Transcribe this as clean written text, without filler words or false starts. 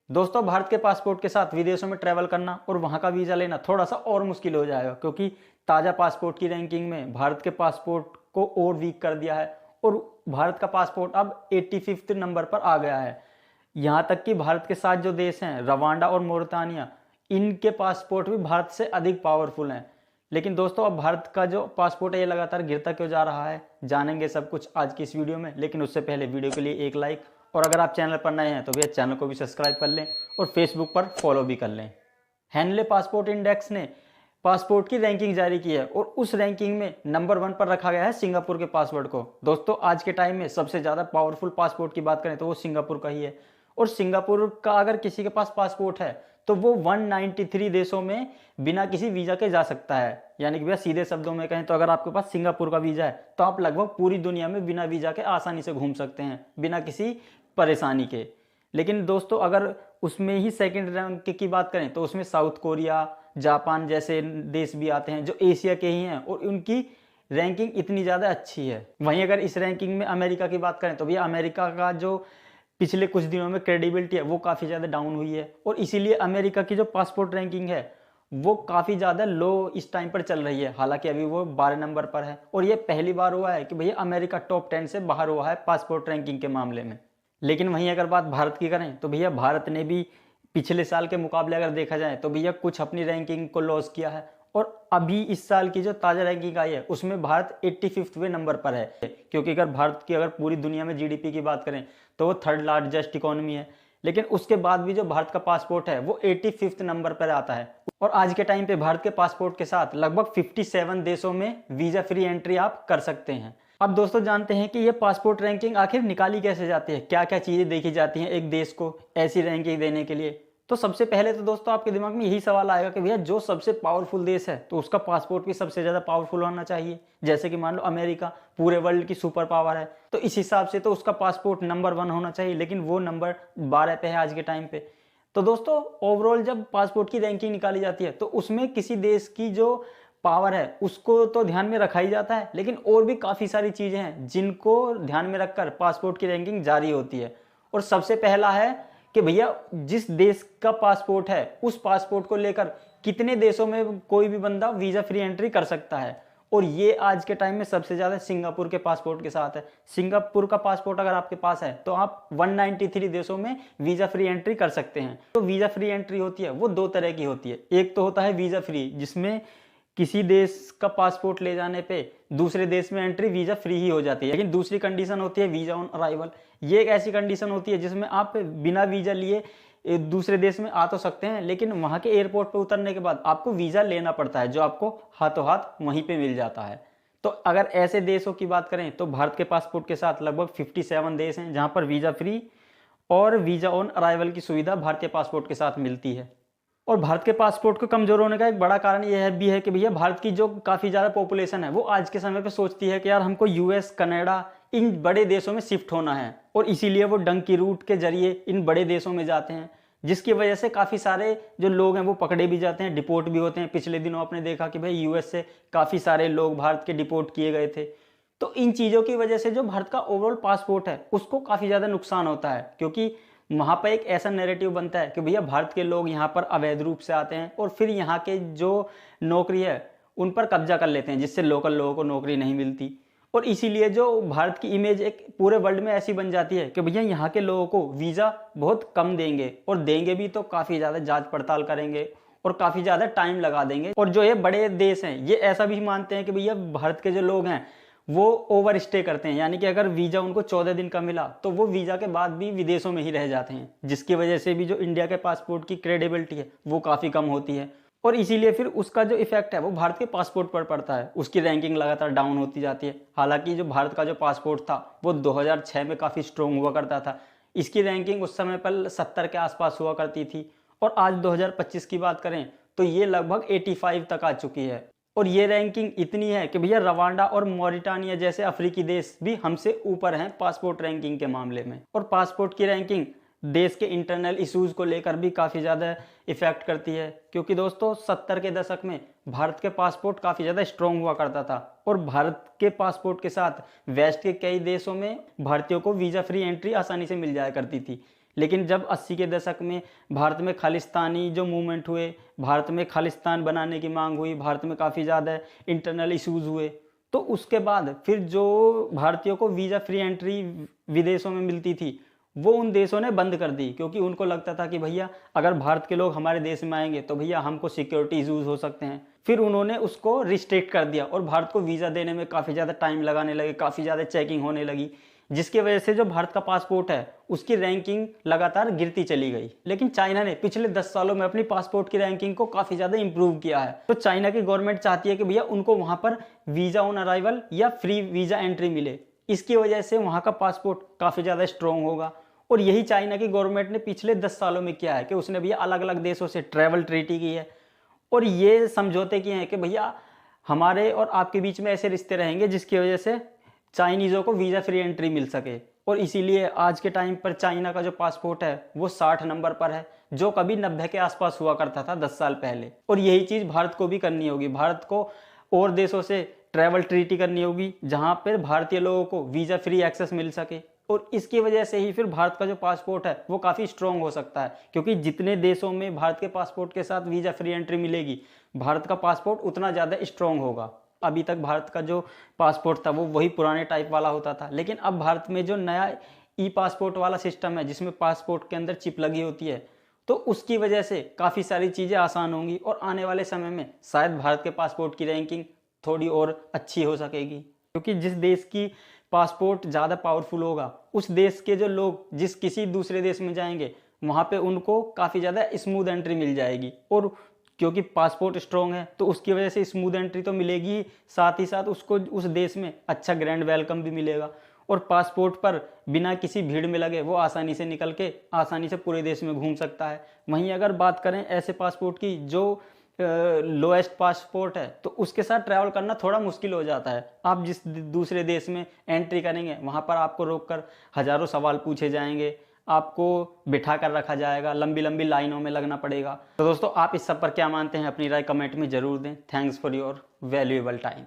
दोस्तों, भारत के पासपोर्ट के साथ विदेशों में ट्रैवल करना और वहाँ का वीज़ा लेना थोड़ा सा और मुश्किल हो जाएगा, क्योंकि ताज़ा पासपोर्ट की रैंकिंग में भारत के पासपोर्ट को और वीक कर दिया है और भारत का पासपोर्ट अब 85th नंबर पर आ गया है। यहाँ तक कि भारत के साथ जो देश हैं, रवांडा और मोरितानिया, इनके पासपोर्ट भी भारत से अधिक पावरफुल हैं। लेकिन दोस्तों, अब भारत का जो पासपोर्ट है ये लगातार गिरता क्यों जा रहा है, जानेंगे सब कुछ आज की इस वीडियो में। लेकिन उससे पहले वीडियो के लिए एक लाइक, और अगर आप चैनल पर नए हैं तो भैया चैनल को भी सब्सक्राइब कर लें और फेसबुक पर फॉलो भी कर लें। हैनले पासपोर्ट इंडेक्स ने पासपोर्ट की रैंकिंग जारी की है और उस रैंकिंग में नंबर 1 पर रखा गया है सिंगापुर के पासपोर्ट को। दोस्तों, आज के टाइम में सबसे ज़्यादा पावरफुल पासपोर्ट की बात करें तो वो सिंगापुर का ही है। और सिंगापुर का अगर किसी के पास पासपोर्ट है तो वो 193 देशों में बिना किसी वीज़ा के जा सकता है। यानी कि भैया सीधे शब्दों में कहें तो अगर आपके पास सिंगापुर का वीज़ा है तो आप लगभग पूरी दुनिया में बिना वीज़ा के आसानी से घूम सकते हैं, बिना किसी परेशानी के। लेकिन दोस्तों, अगर उसमें ही सेकंड रैंक की बात करें तो उसमें साउथ कोरिया, जापान जैसे देश भी आते हैं जो एशिया के ही हैं और उनकी रैंकिंग इतनी ज़्यादा अच्छी है। वहीं अगर इस रैंकिंग में अमेरिका की बात करें तो भैया अमेरिका का जो पिछले कुछ दिनों में क्रेडिबिलिटी है वो काफ़ी ज़्यादा डाउन हुई है और इसीलिए अमेरिका की जो पासपोर्ट रैंकिंग है वो काफ़ी ज़्यादा लो इस टाइम पर चल रही है। हालांकि अभी वो 12 नंबर पर है और ये पहली बार हुआ है कि भैया अमेरिका टॉप 10 से बाहर हुआ है पासपोर्ट रैंकिंग के मामले में। लेकिन वहीं अगर बात भारत की करें तो भैया भारत ने भी पिछले साल के मुकाबले अगर देखा जाए तो भैया कुछ अपनी रैंकिंग को लॉस किया है और अभी इस साल की जो ताज़ा रैंकिंग आई है उसमें भारत 85वें नंबर पर है। क्योंकि अगर भारत की अगर पूरी दुनिया में जीडीपी की बात करें तो वो 3rd लार्जेस्ट इकोनॉमी है, लेकिन उसके बाद भी जो भारत का पासपोर्ट है वो 85वें नंबर पर आता है। और आज के टाइम पे भारत के पासपोर्ट के साथ लगभग 57 देशों में वीज़ा फ्री एंट्री आप कर सकते हैं। अब दोस्तों, जानते हैं कि ये पासपोर्ट रैंकिंग आखिर निकाली कैसे जाती है, क्या क्या चीज़ें देखी जाती हैं एक देश को ऐसी रैंकिंग देने के लिए। तो सबसे पहले तो दोस्तों आपके दिमाग में यही सवाल आएगा कि भैया जो सबसे पावरफुल देश है तो उसका पासपोर्ट भी सबसे ज़्यादा पावरफुल होना चाहिए। जैसे कि मान लो अमेरिका पूरे वर्ल्ड की सुपर पावर है तो इस हिसाब से तो उसका पासपोर्ट नंबर 1 होना चाहिए, लेकिन वो नंबर 12 पे है आज के टाइम पे। तो दोस्तों, ओवरऑल जब पासपोर्ट की रैंकिंग निकाली जाती है तो उसमें किसी देश की जो पावर है उसको तो ध्यान में रखा ही जाता है, लेकिन और भी काफ़ी सारी चीज़ें हैं जिनको ध्यान में रखकर पासपोर्ट की रैंकिंग जारी होती है। और सबसे पहला है कि भैया जिस देश का पासपोर्ट है उस पासपोर्ट को लेकर कितने देशों में कोई भी बंदा वीज़ा फ्री एंट्री कर सकता है। और ये आज के टाइम में सबसे ज़्यादा सिंगापुर के पासपोर्ट के साथ है। सिंगापुर का पासपोर्ट अगर आपके पास है तो आप 193 देशों में वीज़ा फ्री एंट्री कर सकते हैं। तो वीज़ा फ्री एंट्री होती है वो 2 तरह की होती है। एक तो होता है वीज़ा फ्री, जिसमें किसी देश का पासपोर्ट ले जाने पे दूसरे देश में एंट्री वीज़ा फ्री ही हो जाती है। लेकिन दूसरी कंडीशन होती है वीज़ा ऑन अराइवल। ये एक ऐसी कंडीशन होती है जिसमें आप बिना वीज़ा लिए दूसरे देश में आ तो सकते हैं, लेकिन वहाँ के एयरपोर्ट पे उतरने के बाद आपको वीज़ा लेना पड़ता है जो आपको हाथों हाथ वहीं पे मिल जाता है। तो अगर ऐसे देशों की बात करें तो भारत के पासपोर्ट के साथ लगभग 57 देश हैं जहाँ पर वीज़ा फ्री और वीज़ा ऑन अराइवल की सुविधा भारतीय पासपोर्ट के साथ मिलती है। और भारत के पासपोर्ट को कमज़ोर होने का एक बड़ा कारण यह भी है कि भैया भारत की जो काफ़ी ज़्यादा पॉपुलेशन है वो आज के समय पे सोचती है कि यार हमको यूएस, कनाडा, इन बड़े देशों में शिफ्ट होना है और इसीलिए वो डंकी रूट के जरिए इन बड़े देशों में जाते हैं, जिसकी वजह से काफ़ी सारे जो लोग हैं वो पकड़े भी जाते हैं, डिपोर्ट भी होते हैं। पिछले दिनों आपने देखा कि भाई यूएस से काफ़ी सारे लोग भारत के डिपोर्ट किए गए थे। तो इन चीज़ों की वजह से जो भारत का ओवरऑल पासपोर्ट है उसको काफ़ी ज़्यादा नुकसान होता है, क्योंकि वहाँ पर एक ऐसा नैरेटिव बनता है कि भैया भारत के लोग यहाँ पर अवैध रूप से आते हैं और फिर यहाँ के जो नौकरी है उन पर कब्जा कर लेते हैं, जिससे लोकल लोगों को नौकरी नहीं मिलती। और इसीलिए जो भारत की इमेज एक पूरे वर्ल्ड में ऐसी बन जाती है कि भैया यहाँ के लोगों को वीज़ा बहुत कम देंगे और देंगे भी तो काफ़ी ज़्यादा जांच पड़ताल करेंगे और काफ़ी ज़्यादा टाइम लगा देंगे। और जो ये बड़े देश हैं ये ऐसा भी मानते हैं कि भैया भारत के जो लोग हैं वो ओवर स्टे करते हैं, यानी कि अगर वीज़ा उनको 14 दिन का मिला तो वो वीज़ा के बाद भी विदेशों में ही रह जाते हैं, जिसकी वजह से भी जो इंडिया के पासपोर्ट की क्रेडिबिलिटी है वो काफ़ी कम होती है। और इसीलिए फिर उसका जो इफेक्ट है वो भारत के पासपोर्ट पर पड़ता है, उसकी रैंकिंग लगातार डाउन होती जाती है। हालांकि जो भारत का जो पासपोर्ट था वो 2006 में काफ़ी स्ट्रॉन्ग हुआ करता था, इसकी रैंकिंग उस समय पर 70 के आसपास हुआ करती थी और आज 2025 की बात करें तो ये लगभग 85 तक आ चुकी है। और ये रैंकिंग इतनी है कि भैया रवांडा और मॉरिटानिया जैसे अफ्रीकी देश भी हमसे ऊपर हैं पासपोर्ट रैंकिंग के मामले में। और पासपोर्ट की रैंकिंग देश के इंटरनल इश्यूज़ को लेकर भी काफ़ी ज़्यादा इफ़ेक्ट करती है, क्योंकि दोस्तों 70 के दशक में भारत के पासपोर्ट काफ़ी ज़्यादा स्ट्रॉन्ग हुआ करता था और भारत के पासपोर्ट के साथ वेस्ट के कई देशों में भारतीयों को वीज़ा फ्री एंट्री आसानी से मिल जाया करती थी। लेकिन जब 80 के दशक में भारत में खालिस्तानी जो मूवमेंट हुए, भारत में खालिस्तान बनाने की मांग हुई, भारत में काफ़ी ज़्यादा इंटरनल इश्यूज़ हुए, तो उसके बाद फिर जो भारतीयों को वीज़ा फ्री एंट्री विदेशों में मिलती थी वो उन देशों ने बंद कर दी, क्योंकि उनको लगता था कि भैया अगर भारत के लोग हमारे देश में आएंगे तो भैया हमको सिक्योरिटी इश्यूज हो सकते हैं। फिर उन्होंने उसको रिस्ट्रिक्ट कर दिया और भारत को वीज़ा देने में काफ़ी ज़्यादा टाइम लगाने लगे, काफ़ी ज़्यादा चेकिंग होने लगी, जिसकी वजह से जो भारत का पासपोर्ट है उसकी रैंकिंग लगातार गिरती चली गई। लेकिन चाइना ने पिछले 10 सालों में अपनी पासपोर्ट की रैंकिंग को काफ़ी ज़्यादा इंप्रूव किया है। तो चाइना की गवर्नमेंट चाहती है कि भैया उनको वहाँ पर वीज़ा ऑन अराइवल या फ्री वीज़ा एंट्री मिले, इसकी वजह से वहाँ का पासपोर्ट काफ़ी ज़्यादा स्ट्रॉन्ग होगा। और यही चाइना की गवर्नमेंट ने पिछले 10 सालों में किया है कि उसने भैया अलग अलग देशों से ट्रैवल ट्रीटी की है और ये समझौते किए हैं कि भैया हमारे और आपके बीच में ऐसे रिश्ते रहेंगे जिसकी वजह से चाइनीज़ों को वीज़ा फ्री एंट्री मिल सके। और इसीलिए आज के टाइम पर चाइना का जो पासपोर्ट है वो 60 नंबर पर है, जो कभी 90 के आसपास हुआ करता था 10 साल पहले। और यही चीज़ भारत को भी करनी होगी, भारत को और देशों से ट्रैवल ट्रीटी करनी होगी जहाँ पर भारतीय लोगों को वीज़ा फ्री एक्सेस मिल सके। और इसकी वजह से ही फिर भारत का जो पासपोर्ट है वो काफ़ी स्ट्रॉन्ग हो सकता है, क्योंकि जितने देशों में भारत के पासपोर्ट के साथ वीज़ा फ्री एंट्री मिलेगी भारत का पासपोर्ट उतना ज़्यादा स्ट्रॉन्ग होगा। अभी तक भारत का जो पासपोर्ट था वो वही पुराने टाइप वाला होता था, लेकिन अब भारत में जो नया ई पासपोर्ट वाला सिस्टम है जिसमें पासपोर्ट के अंदर चिप लगी होती है, तो उसकी वजह से काफ़ी सारी चीज़ें आसान होंगी और आने वाले समय में शायद भारत के पासपोर्ट की रैंकिंग थोड़ी और अच्छी हो सकेगी। क्योंकि जिस देश की पासपोर्ट ज़्यादा पावरफुल होगा उस देश के जो लोग जिस किसी दूसरे देश में जाएंगे वहाँ पे उनको काफ़ी ज़्यादा स्मूथ एंट्री मिल जाएगी। और क्योंकि पासपोर्ट स्ट्रॉन्ग है तो उसकी वजह से स्मूथ एंट्री तो मिलेगी ही, साथ ही साथ उसको उस देश में अच्छा ग्रैंड वेलकम भी मिलेगा। और पासपोर्ट पर बिना किसी भीड़ में लगे वो आसानी से निकल के आसानी से पूरे देश में घूम सकता है। वहीं अगर बात करें ऐसे पासपोर्ट की जो लोएस्ट पासपोर्ट है तो उसके साथ ट्रैवल करना थोड़ा मुश्किल हो जाता है। आप जिस दूसरे देश में एंट्री करेंगे वहाँ पर आपको रोककर हज़ारों सवाल पूछे जाएंगे, आपको बिठा कर रखा जाएगा, लंबी लंबी लाइनों में लगना पड़ेगा। तो दोस्तों आप इस सब पर क्या मानते हैं अपनी राय कमेंट में ज़रूर दें। Thanks for your valuable time.